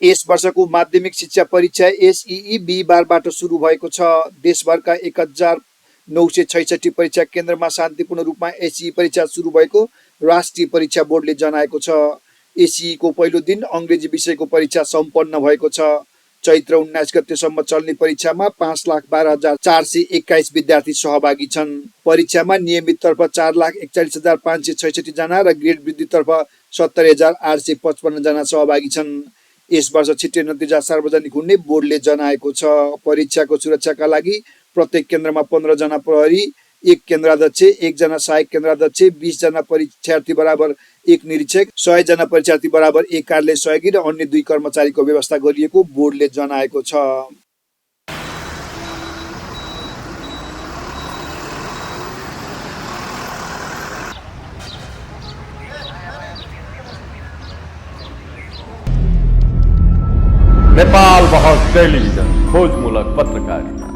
यस वर्षको माध्यमिक शिक्षा परीक्षा एसईई बिहिबारबाट सुरु भएको छ। देशभरका 1966 परीक्षा केन्द्रमा शान्तिपूर्ण रूपमा एसईई परीक्षा सुरु भएको राष्ट्रिय परीक्षा बोर्डले जनाएको छ। एसईईको पहिलो दिन अङ्ग्रेजी विषयको परीक्षा सम्पन्न भएको छ। चैत्र 19 गतेसम्म चल्ने परीक्षामा 5,12,421 विद्यार्थी सहभागी छन्। परीक्षामा नियमिततर्फ 4,41,566 जना र ग्रेड वृद्धितर्फ 70,855 जना सहभागी छन्। यस वर्ष छिट्टै नतिजा सार्वजनिक हुने बोर्डले जनाएको छ। परीक्षाको सुरक्षाका लागि प्रत्येक केन्द्रमा 15 जना प्रहरी, 1 केन्द्राध्यक्ष, 1 जना सहायक केन्द्राध्यक्ष, 20 जना परीक्षार्थी बराबर 1 निरीक्षक, 100 जना परीक्षार्थी बराबर 1 कार्यालय सहयोगी र अन्य 2 कर्मचारीको व्यवस्था गरिएको बोर्डले जनाएको छ। नेपाल बहस टेलिभिजन खोजमूलक पत्रकारिता।